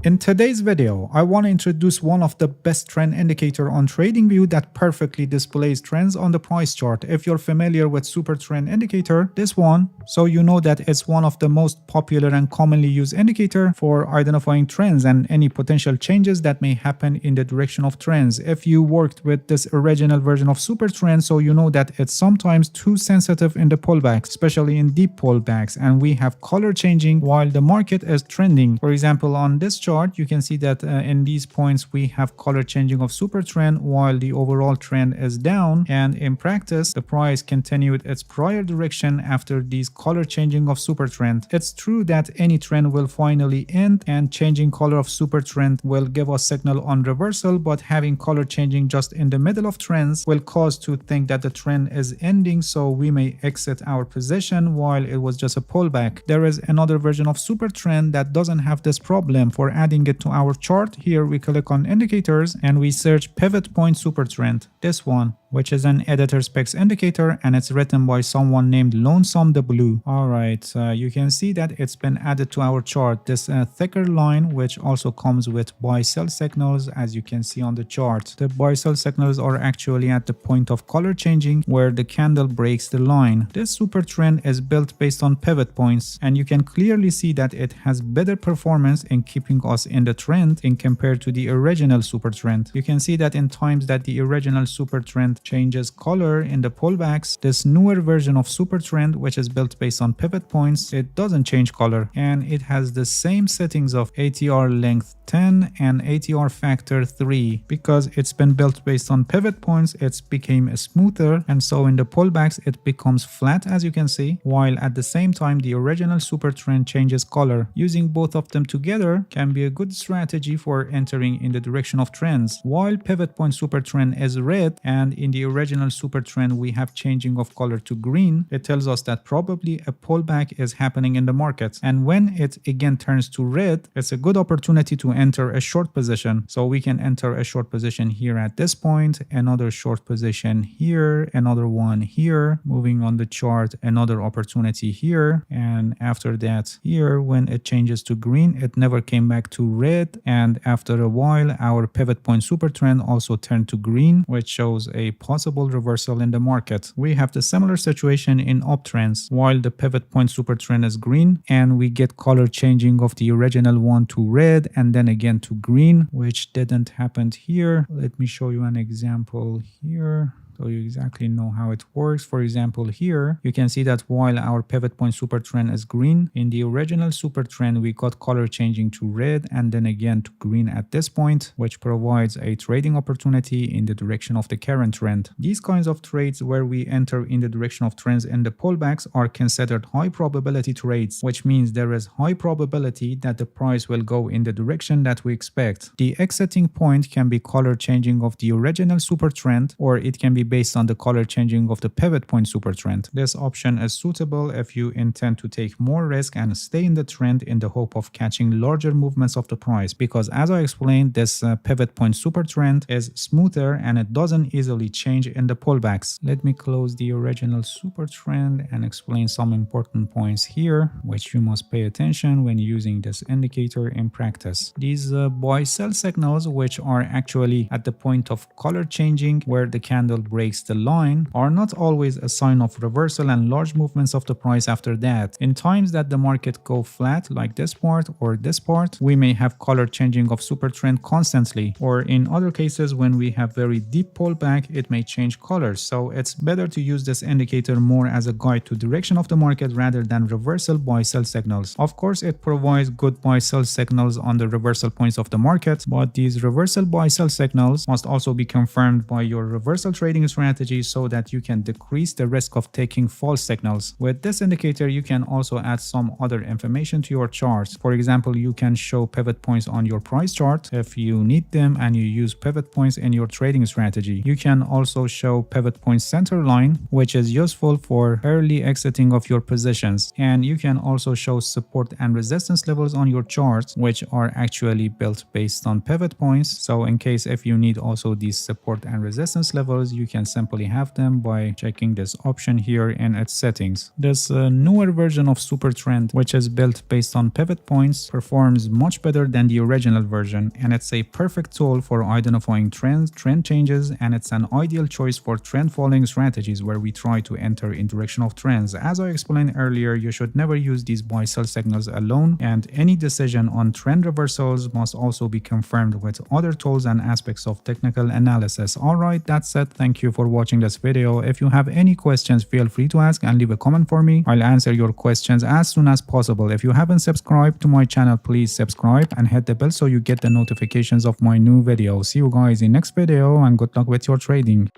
In today's video, I want to introduce one of the best trend indicator on TradingView that perfectly displays trends on the price chart. If you're familiar with Super Trend Indicator, this one, so you know that it's one of the most popular and commonly used indicator for identifying trends and any potential changes that may happen in the direction of trends. If you worked with this original version of Super Trend, so you know that it's sometimes too sensitive in the pullbacks, especially in deep pullbacks, and we have color changing while the market is trending. For example, on this chart, you can see that in these points we have color changing of super trend while the overall trend is down, and in practice the price continued its prior direction after these color changing of super trend. It's true that any trend will finally end and changing color of super trend will give us signal on reversal, but having color changing just in the middle of trends will cause to think that the trend is ending, so we may exit our position while it was just a pullback. There is another version of super trend that doesn't have this problem. For adding it to our chart, here we click on indicators and we search pivot point super trend, this one, which is an editor specs indicator, and it's written by someone named Lonesome the Blue. Alright, you can see that it's been added to our chart, this thicker line, which also comes with buy sell signals, as you can see on the chart. The buy sell signals are actually at the point of color changing where the candle breaks the line. This super trend is built based on pivot points, and you can clearly see that it has better performance in keeping us in the trend in compared to the original super trend. You can see that in times that the original super trend changes color in the pullbacks, this newer version of super trend, which is built based on pivot points, it doesn't change color, and it has the same settings of ATR length 10 and ATR factor 3. Because it's been built based on pivot points, it's became smoother, and so in the pullbacks it becomes flat, as you can see, while at the same time the original super trend changes color. Using both of them together can be a good strategy for entering in the direction of trends. While pivot point super trend is red and in the original super trend we have changing of color to green, it tells us that probably a pullback is happening in the market, and when it again turns to red, it's a good opportunity to enter a short position. So we can enter a short position here at this point, another short position here, another one here, moving on the chart, another opportunity here, and after that here when it changes to green it never came back to red, and after a while our pivot point super trend also turned to green, which shows a possible reversal in the market. We have the similar situation in uptrends. While the pivot point super trend is green and we get color changing of the original one to red and then again to green, which didn't happen here. Let me show you an example here, so you exactly know how it works. For example, here you can see that while our pivot point super trend is green, in the original super trend we got color changing to red and then again to green at this point, which provides a trading opportunity in the direction of the current trend. These kinds of trades where we enter in the direction of trends in the pullbacks are considered high probability trades, which means there is high probability that the price will go in the direction that we expect. The exiting point can be color changing of the original super trend, or it can be based on the color changing of the pivot point super trend. This option is suitable if you intend to take more risk and stay in the trend in the hope of catching larger movements of the price, because as I explained, this pivot point super trend is smoother and it doesn't easily change in the pullbacks. Let me close the original super trend and explain some important points here which you must pay attention when using this indicator in practice. These buy sell signals, which are actually at the point of color changing where the candle breaks the line, are not always a sign of reversal and large movements of the price after that. In times that the market go flat like this part or this part, we may have color changing of super trend constantly, or in other cases when we have very deep pullback it may change colors. So it's better to use this indicator more as a guide to direction of the market rather than reversal buy sell signals. Of course it provides good buy sell signals on the reversal points of the market, but these reversal buy sell signals must also be confirmed by your reversal trading strategy so that you can decrease the risk of taking false signals. With this indicator you can also add some other information to your charts. For example, you can show pivot points on your price chart if you need them and you use pivot points in your trading strategy. You can also show pivot point center line, which is useful for early exiting of your positions, and you can also show support and resistance levels on your charts, which are actually built based on pivot points. So in case if you need also these support and resistance levels, you can simply have them by checking this option here in its settings. This newer version of Super Trend, which is built based on pivot points, performs much better than the original version, and it's a perfect tool for identifying trends, trend changes, and it's an ideal choice for trend following strategies where we try to enter in direction of trends. As I explained earlier, you should never use these buy-sell signals alone, and any decision on trend reversals must also be confirmed with other tools and aspects of technical analysis. Alright, that's it. Thank you for watching this video. If you have any questions, feel free to ask and leave a comment for me. I'll answer your questions as soon as possible. If you haven't subscribed to my channel, please subscribe and hit the bell so you get the notifications of my new videos. See you guys in next video and good luck with your trading.